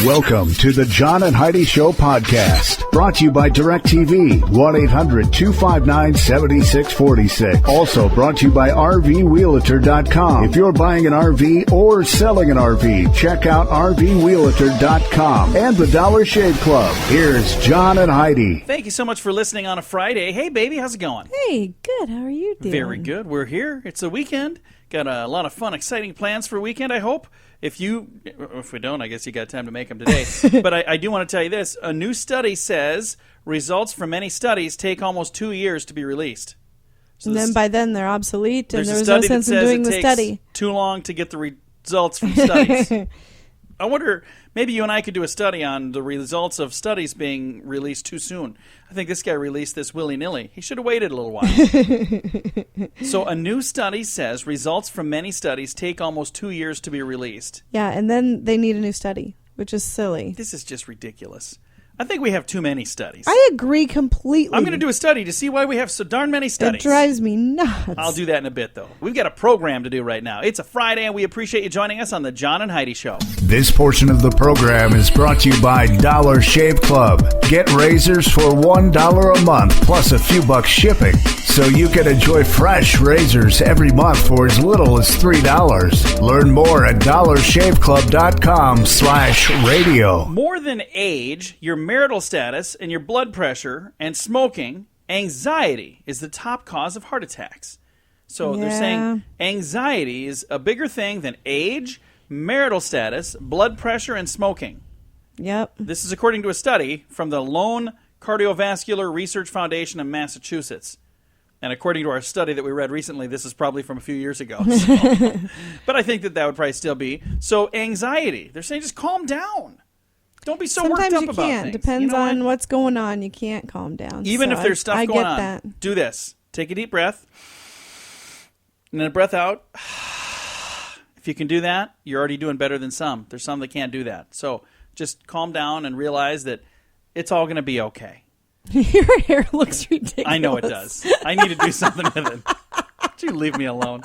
Welcome to the John and Heidi Show podcast, brought to you by DirecTV, 1-800-259-7646. Also brought to you by RVRealtor.com. If you're buying an RV or selling an RV, check out RVRealtor.com and the Dollar Shave Club. Here's John and Heidi. Thank you so much for listening on a Friday. Hey, baby, how's it going? Hey, good. How are you doing? Very good. We're here. It's a weekend. Got a lot of fun, exciting plans for a weekend, I hope. If we don't, I guess you got time to make them today. But I do want to tell you this. A new study says results from many studies take almost 2 years to be released. So and then by then they're obsolete, and there's there was no sense in doing the study. Too long to get the results from studies. I wonder, maybe you and I could do a study on the results of studies being released too soon. I think this guy released this willy-nilly. He should have waited a little while. So a new study says results from many studies take almost 2 years to be released. Yeah, and then they need a new study, which is silly. This is just ridiculous. I think we have too many studies. I agree completely. I'm going to do a study to see why we have so darn many studies. It drives me nuts. I'll do that in a bit, though. We've got a program to do right now. It's a Friday, and we appreciate you joining us on the John and Heidi Show. This portion of the program is brought to you by Dollar Shave Club. Get razors for $1 a month, plus a few bucks shipping, so you can enjoy fresh razors every month for as little as $3. Learn more at dollarshaveclub.com/radio. More than age, your marital status, and your blood pressure, and smoking, anxiety is the top cause of heart attacks. So they're saying anxiety is a bigger thing than age, marital status, blood pressure, and smoking. Yep. This is according to a study from the Lone Cardiovascular Research Foundation in Massachusetts. And according to our study that we read recently, this is probably from a few years ago. So. But I think that would probably still be. So anxiety, they're saying just calm down. Don't be so worked up about things. Sometimes you can't. Depends on what's going on. You can't calm down. Even if there's stuff going on. That. Do this. Take a deep breath. And then a breath out. If you can do that, you're already doing better than some. There's some that can't do that. So just calm down and realize that it's all going to be okay. Your hair looks ridiculous. I know it does. I need to do something with it. Don't you leave me alone.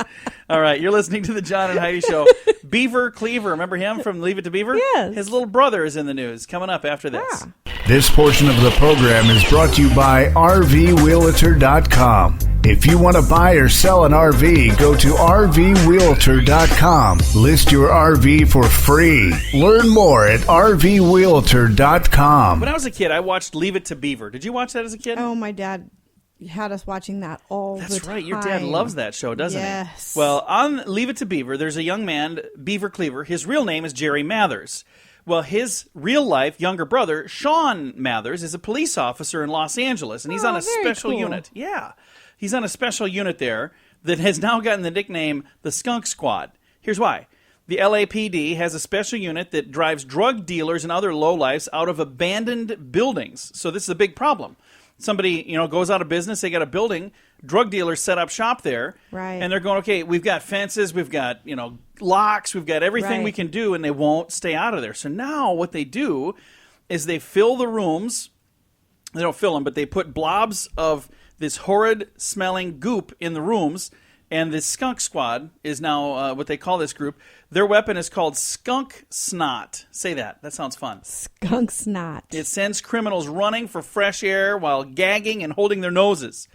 All right, you're listening to the John and Heidi Show. Beaver Cleaver, remember him from Leave It to Beaver? Yes. His little brother is in the news, coming up after this. Ah. This portion of the program is brought to you by RVRealtor.com. If you want to buy or sell an RV, go to RVRealtor.com. List your RV for free. Learn more at RVRealtor.com. When I was a kid, I watched Leave It to Beaver. Did you watch that as a kid? Oh, my dad had us watching that all the time. That's right. Your dad loves that show, doesn't he? Yes. Well, on Leave It to Beaver, there's a young man, Beaver Cleaver. His real name is Jerry Mathers. Well, his real-life younger brother, Sean Mathers, is a police officer in Los Angeles, and he's on a special unit. Yeah. He's on a special unit there that has now gotten the nickname the Skunk Squad. Here's why. The LAPD has a special unit that drives drug dealers and other lowlifes out of abandoned buildings. So this is a big problem. Somebody, goes out of business, they got a building, drug dealers set up shop there, right? And they're going, okay, we've got fences, we've got, locks, we've got everything we can do, and they won't stay out of there. So now what they do is they fill the rooms. They don't fill them, but they put blobs of this horrid smelling goop in the rooms, and this skunk squad is now what they call this group. Their weapon is called skunk snot. Say that. That sounds fun. Skunk snot. It sends criminals running for fresh air while gagging and holding their noses.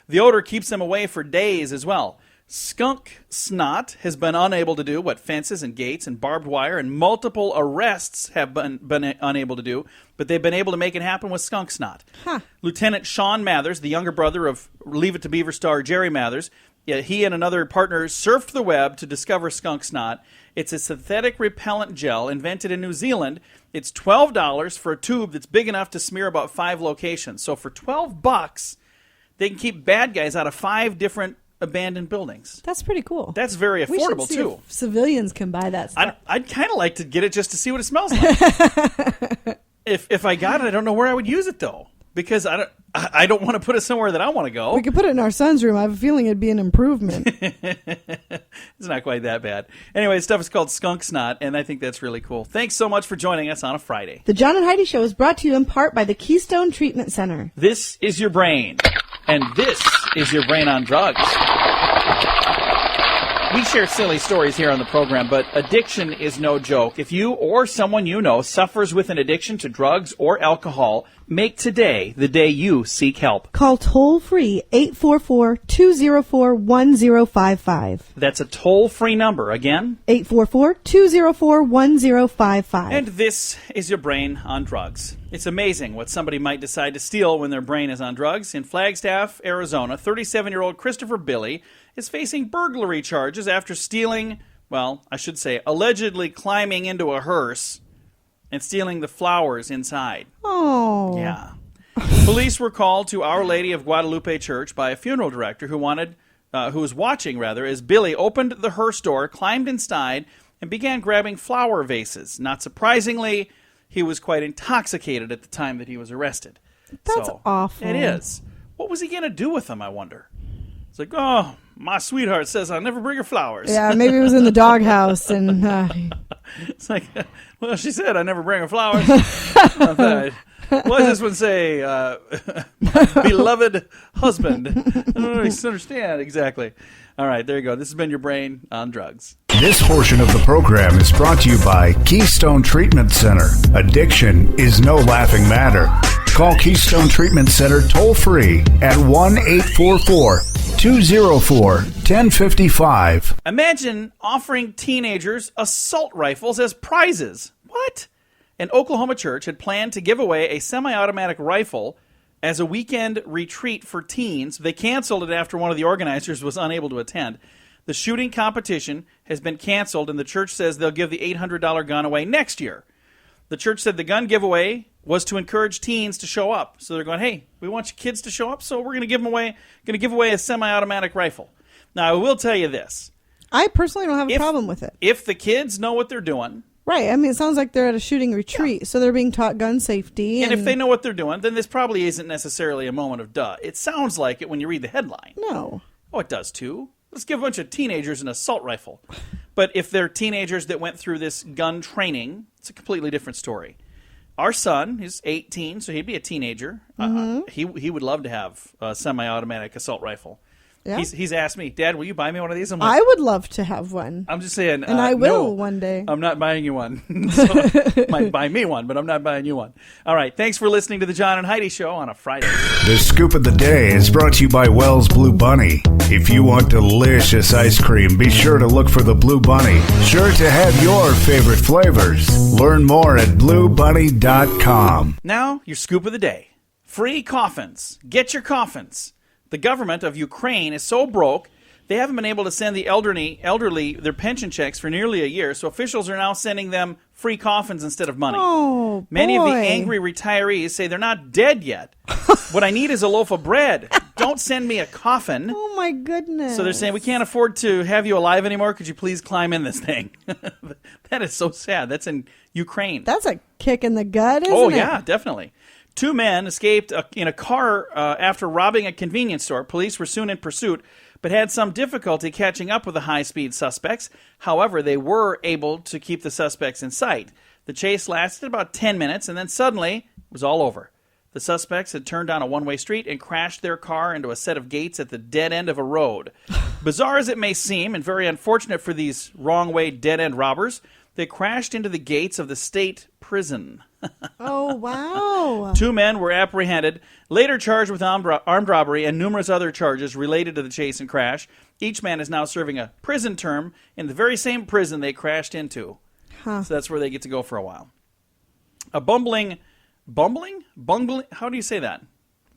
The odor keeps them away for days as well. Skunk snot has been unable to do what fences and gates and barbed wire and multiple arrests have been unable to do, but they've been able to make it happen with skunk snot. Huh. Lieutenant Sean Mathers, the younger brother of Leave It to Beaver star Jerry Mathers, he and another partner surfed the web to discover skunk snot. It's a synthetic repellent gel invented in New Zealand. It's $12 for a tube that's big enough to smear about 5 locations. So for $12, they can keep bad guys out of 5 different abandoned buildings. That's pretty cool. That's very affordable, we should see too. If civilians can buy that stuff. I'd kind of like to get it just to see what it smells like. If I got it, I don't know where I would use it, though. Because I don't want to put it somewhere that I want to go. We could put it in our son's room. I have a feeling it'd be an improvement. It's not quite that bad. Anyway, stuff is called skunk snot, and I think that's really cool. Thanks so much for joining us on a Friday. The John and Heidi Show is brought to you in part by the Keystone Treatment Center. This is your brain, and this is your brain on drugs. We share silly stories here on the program, but addiction is no joke. If you or someone you know suffers with an addiction to drugs or alcohol, make today the day you seek help. Call toll-free 844-204-1055. That's a toll-free number. Again? 844-204-1055. And this is your brain on drugs. It's amazing what somebody might decide to steal when their brain is on drugs. In Flagstaff, Arizona, 37-year-old Christopher Billy is facing burglary charges after stealing, well, I should say, allegedly climbing into a hearse and stealing the flowers inside. Oh. Yeah. Police were called to Our Lady of Guadalupe Church by a funeral director who was watching as Billy opened the hearse door, climbed inside, and began grabbing flower vases. Not surprisingly, he was quite intoxicated at the time that he was arrested. That's awful. It is. What was he going to do with them, I wonder? It's like, oh, my sweetheart says I'll never bring her flowers. Yeah, maybe it was in the doghouse. And it's like, well, she said I never bring her flowers. What does this one say? My beloved husband. I don't understand exactly. All right, there you go. This has been your brain on drugs. This portion of the program is brought to you by Keystone Treatment Center. Addiction is no laughing matter. Call Keystone Treatment Center toll-free at 1-844-204-1055. Imagine offering teenagers assault rifles as prizes. What? An Oklahoma church had planned to give away a semi-automatic rifle as a weekend retreat for teens. They canceled it after one of the organizers was unable to attend. The shooting competition has been canceled, and the church says they'll give the $800 gun away next year. The church said the gun giveaway was to encourage teens to show up. So they're going, hey, we want you kids to show up, so we're going to give away a semi-automatic rifle. Now, I will tell you this. I personally don't have a problem with it. If the kids know what they're doing. Right. I mean, it sounds like they're at a shooting retreat, so they're being taught gun safety. And if they know what they're doing, then this probably isn't necessarily a moment of duh. It sounds like it when you read the headline. No. Oh, it does too. Let's give a bunch of teenagers an assault rifle. But if they're teenagers that went through this gun training, it's a completely different story. Our son is 18, so he'd be a teenager. He would love to have a semi-automatic assault rifle. Yeah. He's asked me, Dad, will you buy me one of these? I'm like, I would love to have one. I'm just saying. And I will no, one day. I'm not buying you one. So, might buy me one, but I'm not buying you one. All right. Thanks for listening to the John and Heidi Show on a Friday. The Scoop of the Day is brought to you by Wells Blue Bunny. If you want delicious ice cream, be sure to look for the Blue Bunny. Sure to have your favorite flavors. Learn more at bluebunny.com. Now, your Scoop of the Day. Free coffins. Get your coffins. The government of Ukraine is so broke, they haven't been able to send the elderly their pension checks for nearly a year, so officials are now sending them free coffins instead of money. Oh, Many boy. of the angry retirees say they're not dead yet. What I need is a loaf of bread. Don't send me a coffin. Oh, my goodness. So they're saying, we can't afford to have you alive anymore. Could you please climb in this thing? That is so sad. That's in Ukraine. That's a kick in the gut, isn't it? Oh, yeah, definitely. 2 men escaped in a car after robbing a convenience store. Police were soon in pursuit, but had some difficulty catching up with the high-speed suspects. However, they were able to keep the suspects in sight. The chase lasted about 10 minutes, and then suddenly it was all over. The suspects had turned down a one-way street and crashed their car into a set of gates at the dead end of a road. Bizarre as it may seem, and very unfortunate for these wrong-way dead-end robbers, they crashed into the gates of the state prison. Oh, wow. 2 men were apprehended, later charged with armed robbery and numerous other charges related to the chase and crash. Each man is now serving a prison term in the very same prison they crashed into. So that's where they get to go for a while. A bumbling, how do you say that?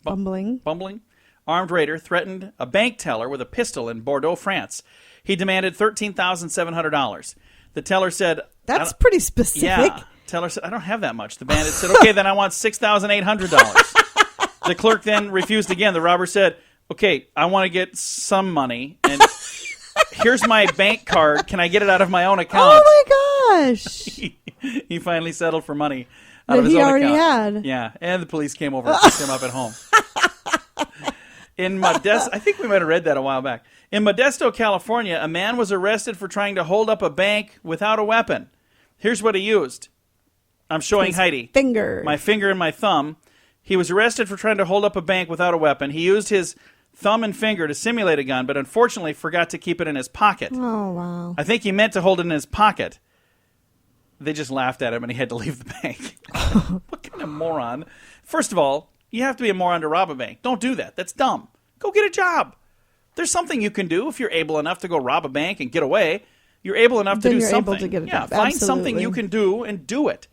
Bumbling armed raider threatened a bank teller with a pistol in Bordeaux, France. He demanded $13,700. The teller said... That's pretty specific. Yeah. Teller said, I don't have that much. The bandit said, okay, then I want $6,800. The clerk then refused again. The robber said, okay, I want to get some money, and here's my bank card. Can I get it out of my own account? Oh, my gosh. He finally settled for money out of his own account. He already had. Yeah, and the police came over and picked him up at home. In Modesto, I think we might have read that a while back. In Modesto, California, a man was arrested for trying to hold up a bank without a weapon. Here's what he used. I'm showing His Heidi. Finger. My finger and my thumb. He was arrested for trying to hold up a bank without a weapon. He used his thumb and finger to simulate a gun, but unfortunately forgot to keep it in his pocket. Oh, wow. I think he meant to hold it in his pocket. They just laughed at him and he had to leave the bank. What kind of moron? First of all, you have to be a moron to rob a bank. Don't do that. That's dumb. Go get a job. There's something you can do if you're able enough to go rob a bank and get away. You're able enough to Then do you're something. able to get a job. Find Absolutely. something you can do and do it.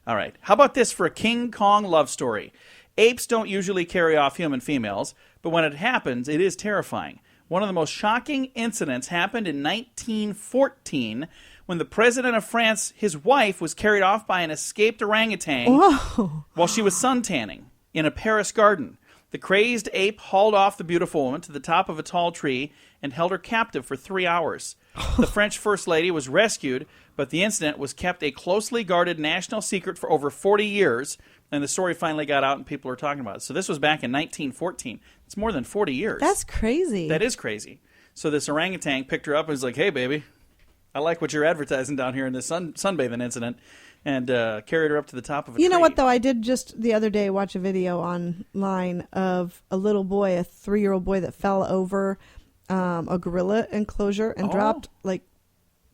All right. How about this for a King Kong love story? Apes don't usually carry off human females, but when it happens, it is terrifying. One of the most shocking incidents happened in 1914 when the president of France, his wife, was carried off by an escaped orangutan while she was suntanning in a Paris garden. The crazed ape hauled off the beautiful woman to the top of a tall tree and held her captive for 3 hours. The French First Lady was rescued, but the incident was kept a closely guarded national secret for over 40 years, and the story finally got out and people are talking about it. So this was back in 1914. It's more than 40 years. That's crazy. That is crazy. So this orangutan picked her up and was like, hey, baby, I like what you're advertising down here in this sunbathing incident, and carried her up to the top of a tree. You know what, though? I did just the other day watch a video online of a little boy, a 3-year-old boy that fell over a gorilla enclosure and dropped like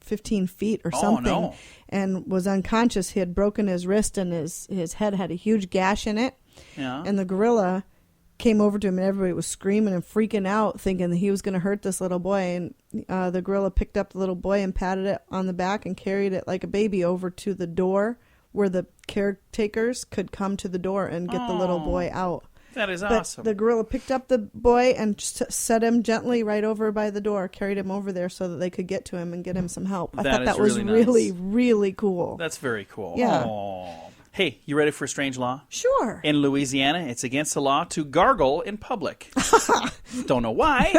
15 feet or something and was unconscious. He had broken his wrist and his head had a huge gash in it. Yeah. And the gorilla came over to him and everybody was screaming and freaking out thinking that he was going to hurt this little boy. And the gorilla picked up the little boy and patted it on the back and carried it like a baby over to the door where the caretakers could come to the door and get the little boy out. That is But awesome. the gorilla picked up the boy and set him gently right over by the door, carried him over there so that they could get to him and get him some help. I thought that was really, really cool. That's very cool. Yeah. Aww. Hey, you ready for a strange law? Sure. In Louisiana, it's against the law to gargle in public. Don't know why,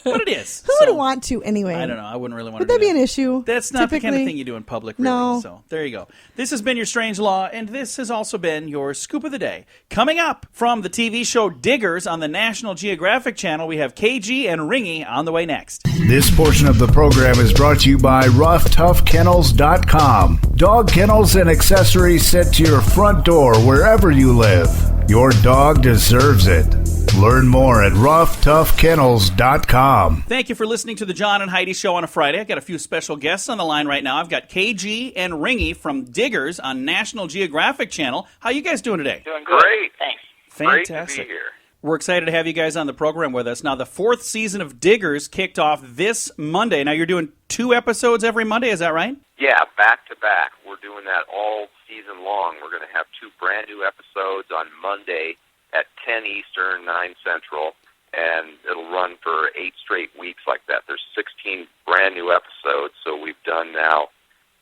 but it is. Who would want to anyway? I don't know. I wouldn't really want Would to that do be an issue? That's not the kind of typically? thing you do in public, really. No. So there you go. This has been your strange law, and this has also been your scoop of the day. Coming up from the TV show Diggers on the National Geographic Channel, we have KG and Ringey on the way next. This portion of the program is brought to you by RoughToughKennels.com. Dog kennels and accessories sent to your front door wherever you live. Your dog deserves it. Learn more at RoughToughKennels.com. Thank you for listening to the John and Heidi Show on a Friday. I've got a few special guests on the line right now. I've got KG and Ringey from Diggers on National Geographic Channel. How you guys doing today? Doing great. Thanks. Fantastic. Great to be here. We're excited to have you guys on the program with us. Now, the 4th season of Diggers kicked off this Monday. Now, you're doing 2 episodes every Monday, is that right? Yeah, back to back. We're doing that all season long. We're going to have 2 brand new episodes on Monday at 10 Eastern, 9 Central, and it'll run for 8 straight weeks like that. There's 16 brand new episodes, so we've done now.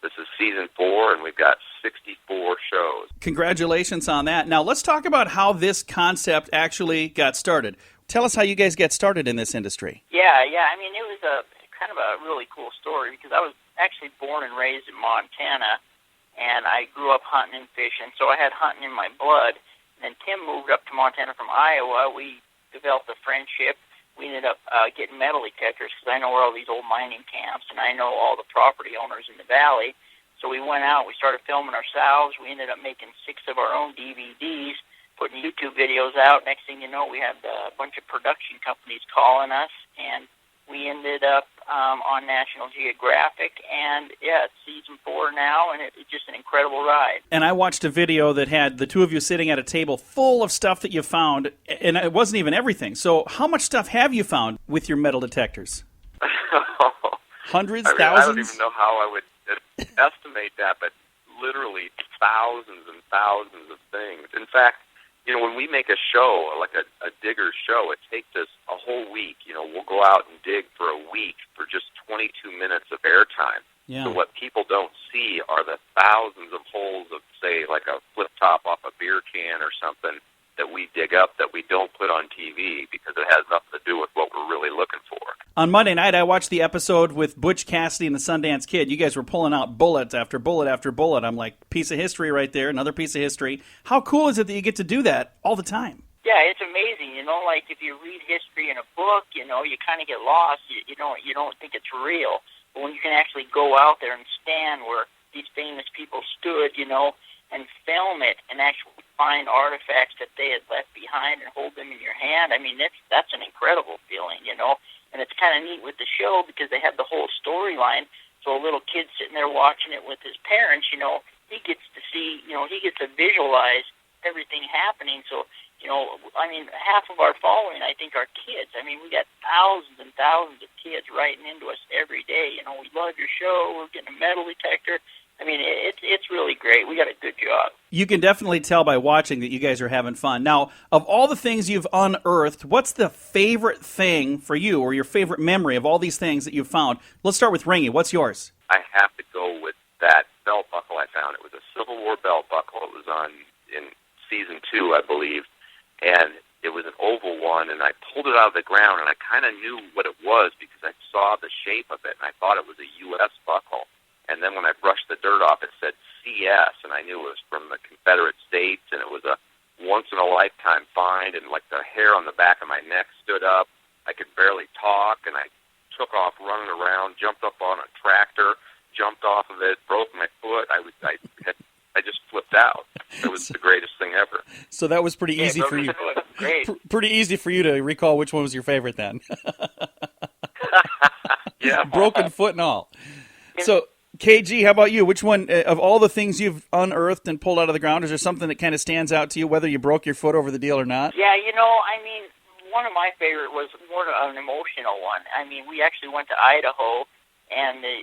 This is season 4, and we've got 64 shows. Congratulations on that. Now, let's talk about how this concept actually got started. Tell us how you guys get started in this industry. Yeah. I mean, it was a kind of a really cool story because I was actually born and raised in Montana, and I grew up hunting and fishing, so I had hunting in my blood. And then Tim moved up to Montana from Iowa. We developed a friendship. We ended up getting metal detectors because I know where all these old mining camps, and I know all the property owners in the valley. So we went out, we started filming ourselves. We ended up making 6 of our own DVDs, putting YouTube videos out. Next thing you know, we had a bunch of production companies calling us, and we ended up on National Geographic. And, yeah, it's season 4 now, and it's just an incredible ride. And I watched a video that had the 2 of you sitting at a table full of stuff that you found, and it wasn't even everything. So how much stuff have you found with your metal detectors? Hundreds, thousands? I don't even know how I would estimate that, but literally thousands and thousands of things. In fact, when we make a show, like a digger show, it takes us a whole week. We'll go out and dig for a week for just 22 minutes of airtime. Yeah. So what people don't see are the thousands of holes of, say, like a flip top off a beer can or something that we dig up that we don't put on TV because it has nothing to do with what we're really looking for. On Monday night, I watched the episode with Butch Cassidy and the Sundance Kid. You guys were pulling out bullet after bullet after bullet. I'm like, piece of history right there, another piece of history. How cool is it that you get to do that all the time? Yeah, it's amazing. Like if you read history in a book, you kind of get lost. You don't think it's real. But when you can actually go out there and stand where these famous people stood, and film it and actually find artifacts that they had left behind and hold them in your hand. I mean, that's an incredible feeling, you know. And it's kind of neat with the show because they have the whole storyline. So a little kid sitting there watching it with his parents, you know, he gets to see, you know, he gets to visualize everything happening. So, you know, I mean, half of our following, I think, are kids. I mean, we got thousands and thousands of kids writing into us every day. You know, we love your show. We're getting a metal detector. I mean, it's really great. We got a good job. You can definitely tell by watching that you guys are having fun. Now, of all the things you've unearthed, what's the favorite thing for you or your favorite memory of all these things that you've found? Let's start with Ringey. What's yours? I have to go with that belt buckle I found. It was a Civil War belt buckle. It was in season 2, I believe, and it was an oval one, and I pulled it out of the ground, and I kind of knew what it was because I saw the shape of it, and I thought it was a U.S. buckle. And then when I brushed the dirt off, it said CS, and I knew it was from the Confederate States, and it was a once-in-a-lifetime find, and like the hair on the back of my neck stood up. I could barely talk, and I took off running around, jumped up on a tractor, jumped off of it, broke my foot. I just flipped out. It was the greatest thing ever. So that was pretty easy for you. Great. Pretty easy for you to recall which one was your favorite then. Yeah. Broken foot and all. So, KG, how about you? Which one, of all the things you've unearthed and pulled out of the ground, is there something that kind of stands out to you, whether you broke your foot over the deal or not? Yeah, you know, I mean, one of my favorite was more of an emotional one. I mean, we actually went to Idaho, and this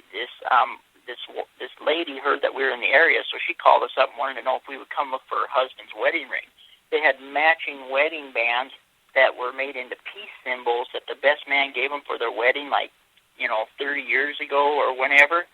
lady heard that we were in the area, so she called us up and wanted to know if we would come look for her husband's wedding ring. They had matching wedding bands that were made into peace symbols that the best man gave them for their wedding, like, you know, 30 years ago or whenever.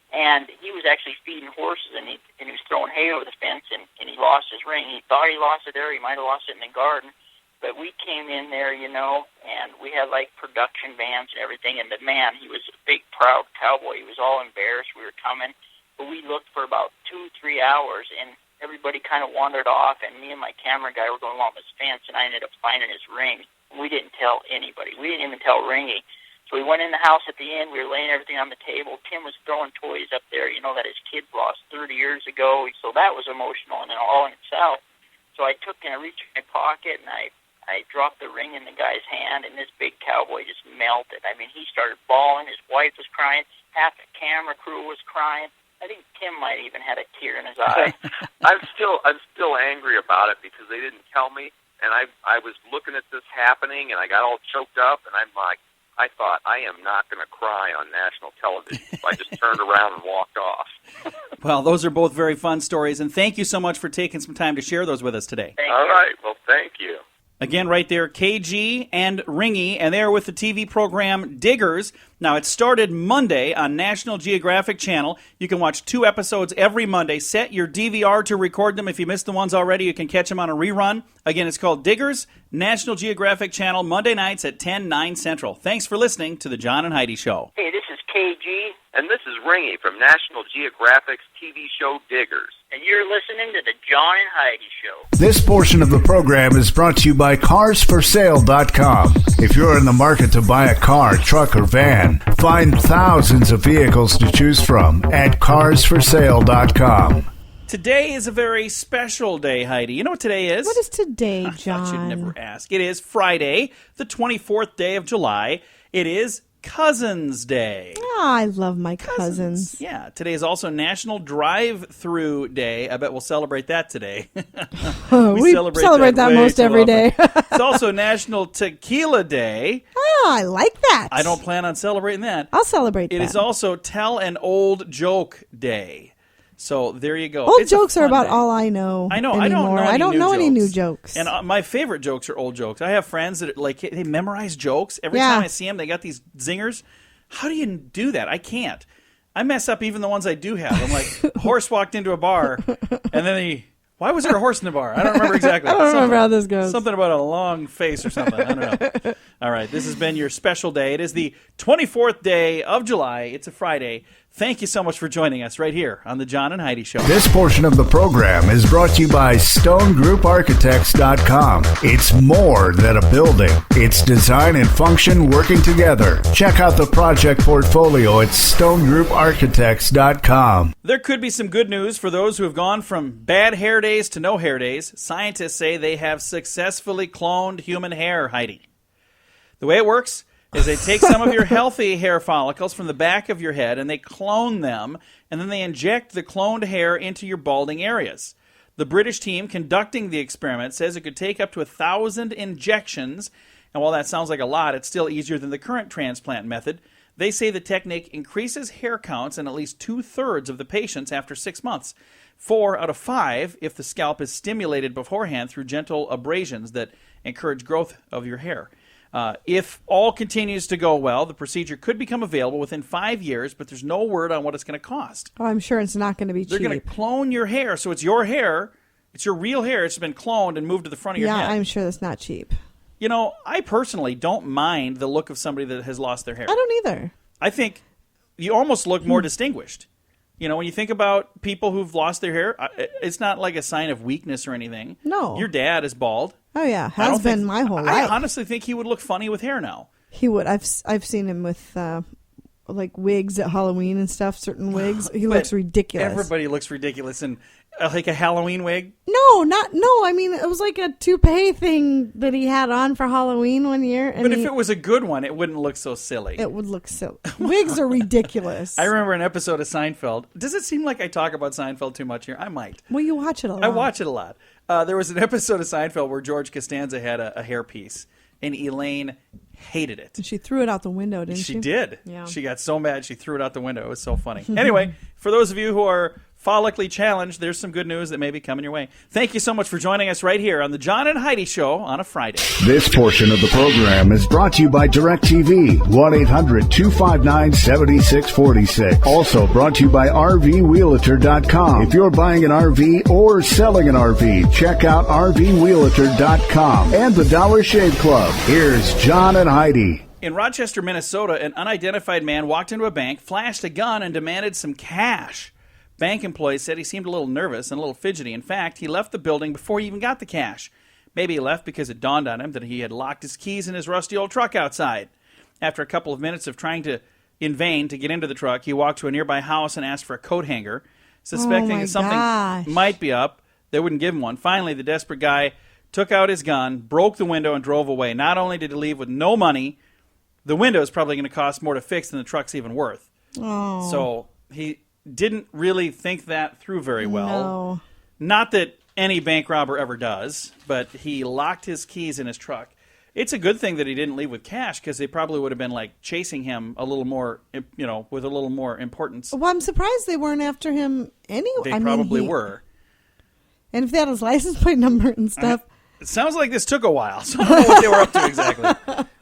And he was actually feeding horses, and he was throwing hay over the fence, and he lost his ring. He thought he lost it there. He might have lost it in the garden. But we came in there, you know, and we had, like, production vans and everything. And the man, he was a big, proud cowboy. He was all embarrassed we were coming. But we looked for about 2-3 hours, and everybody kind of wandered off. And me and my camera guy were going along this fence, and I ended up finding his ring. We didn't tell anybody. We didn't even tell Ringey. So we went in the house at the end. We were laying everything on the table. Tim was throwing toys up there, you know, that his kid lost 30 years ago. So that was emotional and all in itself. So I reached in my pocket, and I dropped the ring in the guy's hand, and this big cowboy just melted. I mean, he started bawling. His wife was crying. Half the camera crew was crying. I think Tim might even had a tear in his eye. I'm still angry about it because they didn't tell me, and I was looking at this happening, and I got all choked up, and I'm like, I thought, I am not going to cry on national television. So I just turned around and walked off. Well, those are both very fun stories, and thank you so much for taking some time to share those with us today. All right. Well, thank you. Again, right there, KG and Ringey, and they're with the TV program Diggers. Now, it started Monday on National Geographic Channel. You can watch 2 episodes every Monday. Set your DVR to record them. If you missed the ones already, you can catch them on a rerun. Again, it's called Diggers, National Geographic Channel, Monday nights at 10, 9 Central. Thanks for listening to The John and Heidi Show. Hey, this is KG. And this is Ringey from National Geographic's TV show Diggers. And you're listening to The John and Heidi Show. This portion of the program is brought to you by CarsForSale.com. If you're in the market to buy a car, truck, or van, find thousands of vehicles to choose from at CarsForSale.com. Today is a very special day, Heidi. You know what today is? What is today, I John? thought you'd never ask. It is Friday, the 24th day of July. It is Cousins Day. Oh, I love my cousins. Yeah, today is also National Drive-Through Day. I bet we'll celebrate that today. We celebrate that way most too every often. day. It's also National Tequila Day. Oh, I like that. I don't plan on celebrating that. I'll celebrate It that. is also Tell an Old Joke Day. So there you go. Old It's a jokes are fun about day. all I know. I know. Anymore. I don't know any new jokes. And my favorite jokes are old jokes. I have friends that they memorize jokes. Every Yeah. time I see them, they got these zingers. How do you do that? I can't. I mess up even the ones I do have. I'm like, horse walked into a bar, and then why was there a horse in the bar? I don't remember exactly. I don't remember how this goes. Something about a long face or something. I don't know. All right, this has been your special day. It is the 24th day of July. It's a Friday. Thank you so much for joining us right here on the John and Heidi Show. This portion of the program is brought to you by StoneGroupArchitects.com. It's more than a building. It's design and function working together. Check out the project portfolio at StoneGroupArchitects.com. There could be some good news for those who have gone from bad hair days to no hair days. Scientists say they have successfully cloned human hair, Heidi. The way it works is they take some of your healthy hair follicles from the back of your head and they clone them, and then they inject the cloned hair into your balding areas. The British team conducting the experiment says it could take up to 1,000 injections, and while that sounds like a lot, it's still easier than the current transplant method. They say the technique increases hair counts in at least 2/3 of the patients after 6 months. 4 out of 5 if the scalp is stimulated beforehand through gentle abrasions that encourage growth of your hair. If all continues to go well, the procedure could become available within 5 years, but there's no word on what it's going to cost. Oh, I'm sure it's not going to be cheap. They're going to clone your hair, so it's your hair. It's your real hair. It's been cloned and moved to the front of your head. Yeah, I'm sure that's not cheap. You know, I personally don't mind the look of somebody that has lost their hair. I don't either. I think you almost look more distinguished. You know, when you think about people who've lost their hair, it's not like a sign of weakness or anything. No. Your dad is bald. Oh, yeah. Has been my whole life. I honestly think he would look funny with hair now. He would. I've seen him with like wigs at Halloween and stuff, certain wigs. He looks ridiculous. Everybody looks ridiculous in like a Halloween wig. No. I mean, it was like a toupee thing that he had on for Halloween one year. And but if it was a good one, it wouldn't look so silly. It would look silly. Wigs are ridiculous. I remember an episode of Seinfeld. Does it seem like I talk about Seinfeld too much here? I might. Well, you watch it a lot. I watch it a lot. There was an episode of Seinfeld where George Costanza had a hairpiece, and Elaine hated it. And she threw it out the window, didn't she? She did. Yeah. She got so mad she threw it out the window. It was so funny. Anyway, for those of you who are follically challenged, there's some good news that may be coming your way. Thank you so much for joining us right here on the John and Heidi Show on a Friday. This portion of the program is brought to you by DirecTV, 1-800-259-7646. Also brought to you by RVWheelator.com. If you're buying an RV or selling an RV, check out RVWheelator.com and the Dollar Shave Club. Here's John and Heidi. In Rochester, Minnesota, an unidentified man walked into a bank, flashed a gun, and demanded some cash. Bank employees said he seemed a little nervous and a little fidgety. In fact, he left the building before he even got the cash. Maybe he left because it dawned on him that he had locked his keys in his rusty old truck outside. After a couple of minutes of trying in vain to get into the truck, he walked to a nearby house and asked for a coat hanger. Suspecting that something might be up, they wouldn't give him one. Finally, the desperate guy took out his gun, broke the window, and drove away. Not only did he leave with no money, the window is probably going to cost more to fix than the truck's even worth. Oh. So he didn't really think that through very well. No. Not that any bank robber ever does, but he locked his keys in his truck. It's a good thing that he didn't leave with cash, because they probably would have been like chasing him a little more, with a little more importance. Well, I'm surprised they weren't after him anyway. They probably were. And if they had his license plate number and stuff. It sounds like this took a while, so I don't know what they were up to exactly.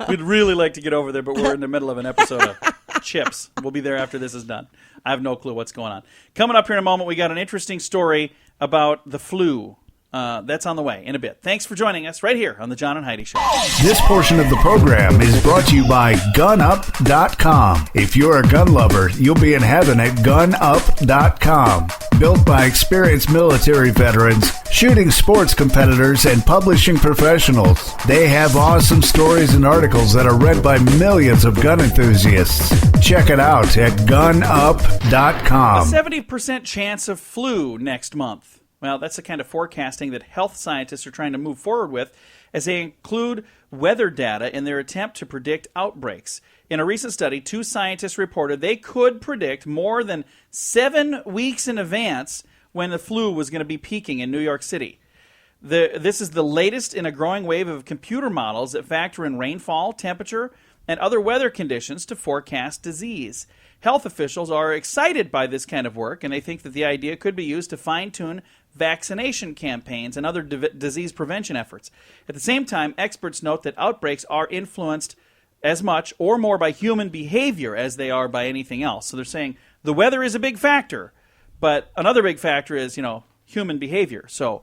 We'd really like to get over there, but we're in the middle of an episode of Chips. We'll be there after this is done. I have no clue what's going on. Coming up here in a moment, we got an interesting story about the flu. That's on the way in a bit. Thanks for joining us right here on the John and Heidi Show. This portion of the program is brought to you by GunUp.com. If you're a gun lover, you'll be in heaven at GunUp.com. Built by experienced military veterans, shooting sports competitors, and publishing professionals. They have awesome stories and articles that are read by millions of gun enthusiasts. Check it out at GunUp.com. A 70% chance of flu next month. Well, that's the kind of forecasting that health scientists are trying to move forward with as they include weather data in their attempt to predict outbreaks. In a recent study, 2 scientists reported they could predict more than 7 weeks in advance when the flu was going to be peaking in New York City. This is the latest in a growing wave of computer models that factor in rainfall, temperature, and other weather conditions to forecast disease. Health officials are excited by this kind of work, and they think that the idea could be used to fine-tune vaccination campaigns and other disease prevention efforts. At the same time, experts note that outbreaks are influenced as much or more by human behavior as they are by anything else. So they're saying the weather is a big factor, but another big factor is, human behavior. So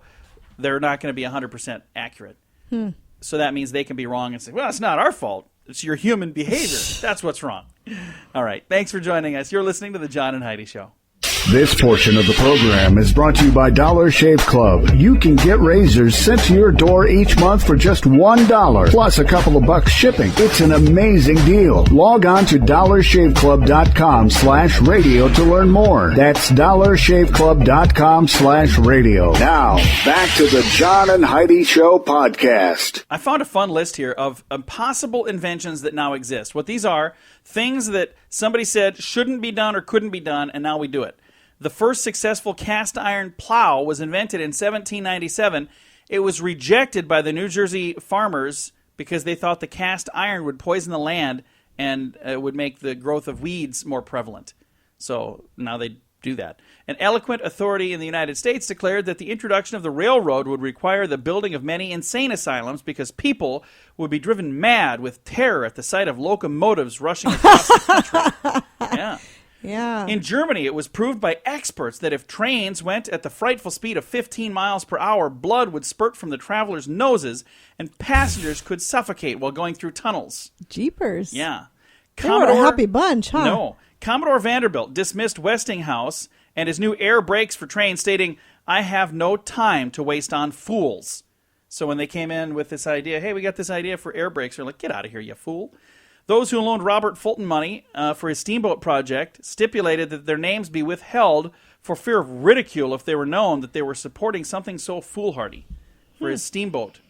they're not going to be 100% accurate. So that means they can be wrong and say, well, it's not our fault. It's your human behavior. That's what's wrong. All right. Thanks for joining us. You're listening to The John and Heidi Show. This portion of the program is brought to you by Dollar Shave Club. You can get razors sent to your door each month for just $1, plus a couple of bucks shipping. It's an amazing deal. Log on to dollarshaveclub.com/radio to learn more. That's dollarshaveclub.com/radio. Now, back to the John and Heidi Show podcast. I found a fun list here of possible inventions that now exist. What these are, things that somebody said shouldn't be done or couldn't be done, and now we do it. The first successful cast iron plow was invented in 1797. It was rejected by the New Jersey farmers because they thought the cast iron would poison the land and would make the growth of weeds more prevalent. So now they do that. An eloquent authority in the United States declared that the introduction of the railroad would require the building of many insane asylums because people would be driven mad with terror at the sight of locomotives rushing across the country. Yeah. Yeah. In Germany, it was proved by experts that if trains went at the frightful speed of 15 miles per hour, blood would spurt from the travelers' noses and passengers could suffocate while going through tunnels. Jeepers. Yeah. They were a happy bunch, huh? No. Commodore Vanderbilt dismissed Westinghouse and his new air brakes for trains, stating, "I have no time to waste on fools." So when they came in with this idea, hey, we got this idea for air brakes, they're like, get out of here, you fool. Those who loaned Robert Fulton money for his steamboat project stipulated that their names be withheld for fear of ridicule if they were known that they were supporting something so foolhardy for his steamboat.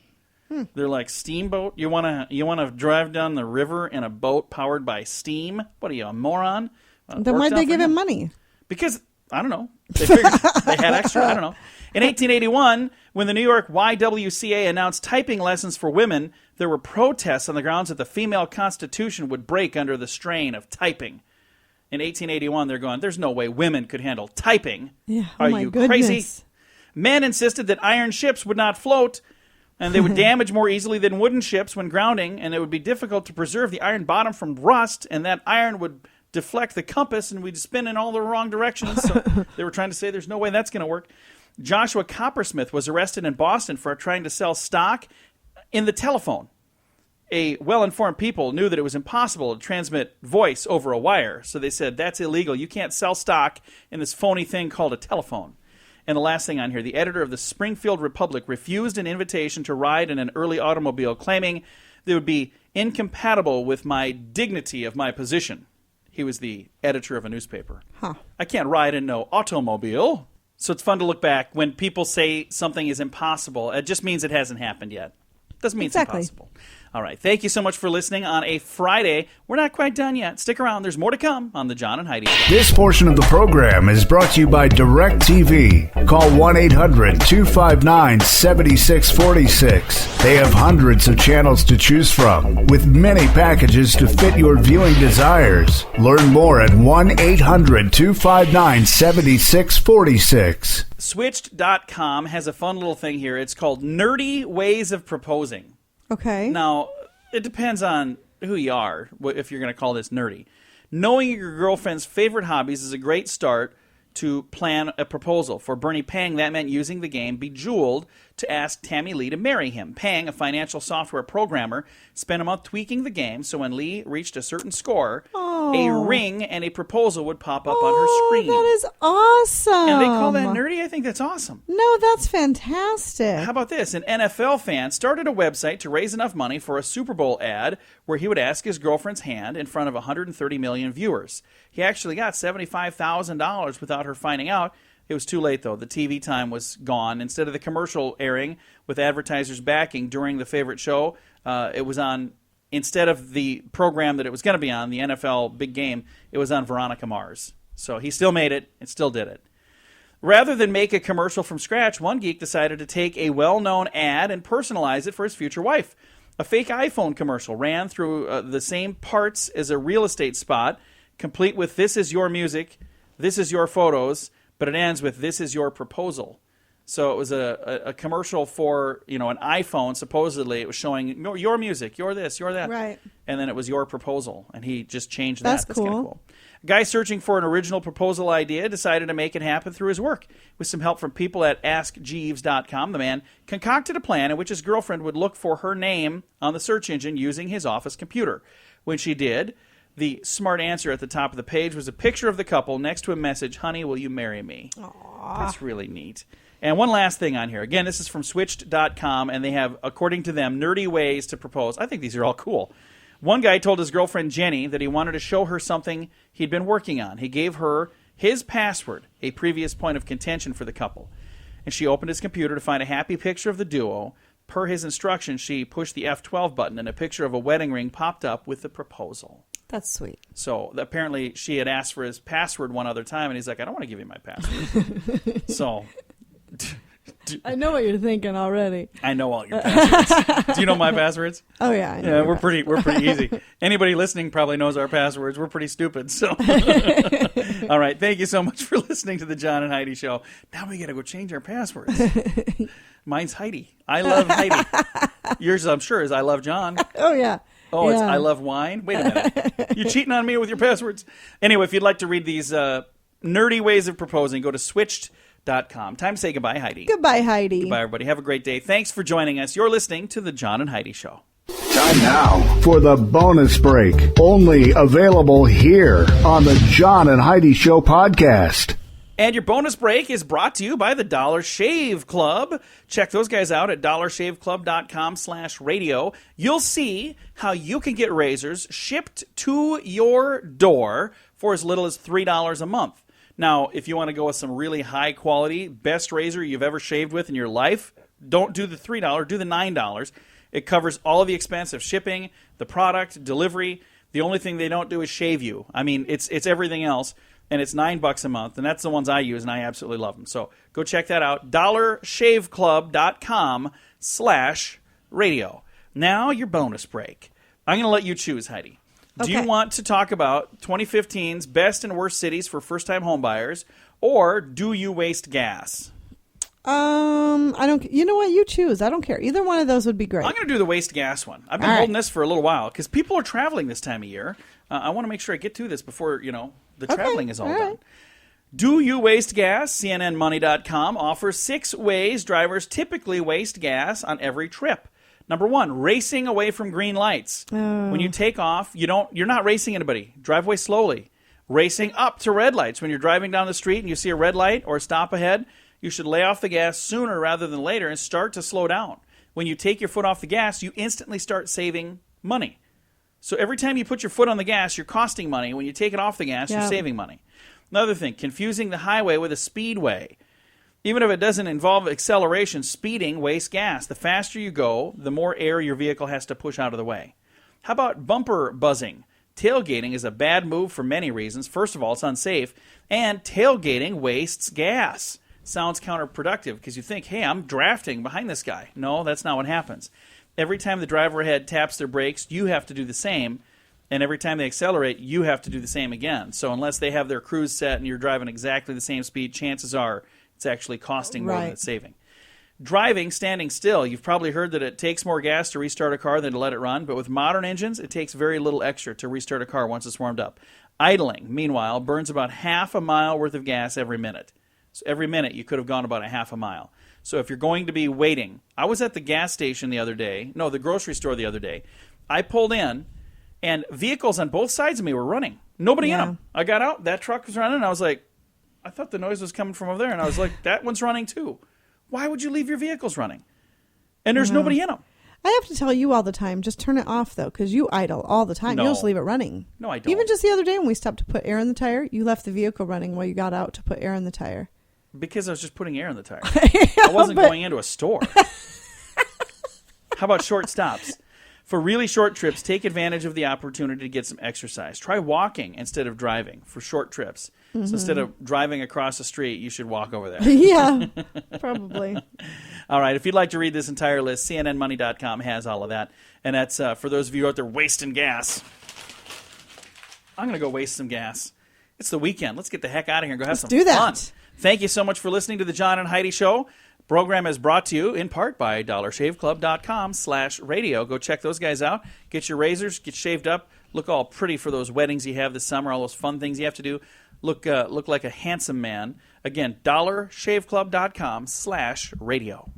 They're like, steamboat? You wanna drive down the river in a boat powered by steam? What are you, a moron? Then why'd they give him money? Because, I don't know. They figured they had extra. I don't know. In 1881, when the New York YWCA announced typing lessons for women, there were protests on the grounds that the female constitution would break under the strain of typing. In 1881, they're going, there's no way women could handle typing. Yeah. Are my you goodness. crazy? Men insisted that iron ships would not float, and they would damage more easily than wooden ships when grounding, and it would be difficult to preserve the iron bottom from rust, and that iron would deflect the compass, and we'd spin in all the wrong directions. So they were trying to say there's no way that's going to work. Joshua Coppersmith was arrested in Boston for trying to sell stock in the telephone. A well-informed people knew that it was impossible to transmit voice over a wire, so they said, that's illegal. You can't sell stock in this phony thing called a telephone. And the last thing on here, the editor of the Springfield Republic refused an invitation to ride in an early automobile, claiming they would be incompatible with my dignity of my position. He was the editor of a newspaper. Huh. I can't ride in no automobile. So it's fun to look back when people say something is impossible. It just means it hasn't happened yet. Doesn't mean Exactly. it's impossible. All right. Thank you so much for listening on a Friday. We're not quite done yet. Stick around. There's more to come on the John and Heidi Show. This portion of the program is brought to you by DirecTV. Call 1-800-259-7646. They have hundreds of channels to choose from, with many packages to fit your viewing desires. Learn more at 1-800-259-7646. Switched.com has a fun little thing here. It's called Nerdy Ways of Proposing. Okay. Now, it depends on who you are, if you're going to call this nerdy. Knowing your girlfriend's favorite hobbies is a great start to plan a proposal. For Bernie Pang, that meant using the game Bejeweled to ask Tammy Lee to marry him. Pang, a financial software programmer, spent a month tweaking the game so when Lee reached a certain score, a ring and a proposal would pop up on her screen. That is awesome. And they call that nerdy? I think that's awesome. No, that's fantastic. How about this? An NFL fan started a website to raise enough money for a Super Bowl ad where he would ask his girlfriend's hand in front of 130 million viewers. He actually got $75,000 without her finding out. It was too late, though. The TV time was gone. Instead of the commercial airing with advertisers backing during the favorite show, it was on, instead of the program that it was going to be on, the NFL big game, it was on Veronica Mars. So he still made it and still did it. Rather than make a commercial from scratch, one geek decided to take a well-known ad and personalize it for his future wife. A fake iPhone commercial ran through the same parts as a real estate spot, complete with "This is your music, this is your photos," but it ends with "This is your proposal." So it was a commercial for, an iPhone. Supposedly it was showing your music, your this, your that. Right. And then it was your proposal. And he just changed that. That's That's kind of cool. cool. A guy searching for an original proposal idea decided to make it happen through his work. With some help from people at AskJeeves.com, the man concocted a plan in which his girlfriend would look for her name on the search engine using his office computer. When she did, the smart answer at the top of the page was a picture of the couple next to a message, "Honey, will you marry me?" Aww. That's really neat. And one last thing on here. Again, this is from Switched.com, and they have, according to them, nerdy ways to propose. I think these are all cool. One guy told his girlfriend, Jenny, that he wanted to show her something he'd been working on. He gave her his password, a previous point of contention for the couple. And she opened his computer to find a happy picture of the duo. Per his instructions, she pushed the F12 button, and a picture of a wedding ring popped up with the proposal. That's sweet. So apparently she had asked for his password one other time, and he's like, I don't want to give you my password. So... I know what you're thinking already. I know all your passwords. Do you know my passwords? Oh yeah, I know. Yeah, we're pretty easy. Anybody listening probably knows our passwords. We're pretty stupid. So, all right. Thank you so much for listening to the John and Heidi Show. Now we got to go change our passwords. Mine's Heidi. I love Heidi. Yours, I'm sure, is I love John. Oh yeah. Oh, yeah. It's I love wine. Wait a minute. You're cheating on me with your passwords. Anyway, if you'd like to read these nerdy ways of proposing, go to Switched.com. Time to say goodbye, Heidi. Goodbye, Heidi. Goodbye, everybody. Have a great day. Thanks for joining us. You're listening to the John and Heidi Show. Time now for the bonus break. Only available here on the John and Heidi Show podcast. And your bonus break is brought to you by the Dollar Shave Club. Check those guys out at dollarshaveclub.com/radio. You'll see how you can get razors shipped to your door for as little as $3 a month. Now, if you want to go with some really high quality, best razor you've ever shaved with in your life, don't do the $3, do the $9. It covers all of the expense of shipping, the product, delivery. The only thing they don't do is shave you. I mean, it's everything else, and it's $9 a month, and that's the ones I use, and I absolutely love them. So go check that out, dollarshaveclub.com/radio. Now your bonus break. I'm going to let you choose, Heidi. Do you want to talk about 2015's best and worst cities for first-time homebuyers, or do you waste gas? I don't. You know what? You choose. I don't care. Either one of those would be great. I'm going to do the waste gas one. I've been holding this for a little while because people are traveling this time of year. I want to make sure I get to this before the traveling is all done. Right. Do you waste gas? CNNMoney.com offers 6 ways drivers typically waste gas on every trip. Number 1, racing away from green lights. When you take off, you're not racing anybody. Drive away slowly. Racing up to red lights. When you're driving down the street and you see a red light or a stop ahead, you should lay off the gas sooner rather than later and start to slow down. When you take your foot off the gas, you instantly start saving money. So every time you put your foot on the gas, you're costing money. When you take it off the gas, you're saving money. Another thing, confusing the highway with a speedway. Even if it doesn't involve acceleration, speeding wastes gas. The faster you go, the more air your vehicle has to push out of the way. How about bumper buzzing? Tailgating is a bad move for many reasons. First of all, it's unsafe, and tailgating wastes gas. Sounds counterproductive because you think, hey, I'm drafting behind this guy. No, that's not what happens. Every time the driver ahead taps their brakes, you have to do the same, and every time they accelerate, you have to do the same again. So unless they have their cruise set and you're driving exactly the same speed, chances are it's actually costing more than it's saving. Driving, standing still. You've probably heard that it takes more gas to restart a car than to let it run, but with modern engines, it takes very little extra to restart a car once it's warmed up. Idling, meanwhile, burns about half a mile worth of gas every minute. So every minute, you could have gone about a half a mile. So if you're going to be waiting, I was at the the grocery store the other day. I pulled in, and vehicles on both sides of me were running. Nobody in them. I got out, that truck was running, and I was like, I thought the noise was coming from over there, and I was like, that one's running too. Why would you leave your vehicles running? And there's nobody in them. I have to tell you all the time, just turn it off, though, because you idle all the time. No. You just leave it running. No, I don't. Even just the other day when we stopped to put air in the tire, you left the vehicle running while you got out to put air in the tire. Because I was just putting air in the tire. I wasn't going into a store. How about short stops? For really short trips, take advantage of the opportunity to get some exercise. Try walking instead of driving for short trips. Mm-hmm. So instead of driving across the street, you should walk over there. Yeah, probably. All right, if you'd like to read this entire list, CNNMoney.com has all of that. And that's for those of you out there wasting gas. I'm going to go waste some gas. It's the weekend. Let's get the heck out of here and go have some do that. fun. Thank you so much for listening to the John and Heidi Show. Program is brought to you in part by dollarshaveclub.com/radio. Go check those guys out. Get your razors, get shaved up, look all pretty for those weddings you have this summer, all those fun things you have to do. Look like a handsome man. Again, dollarshaveclub.com/radio.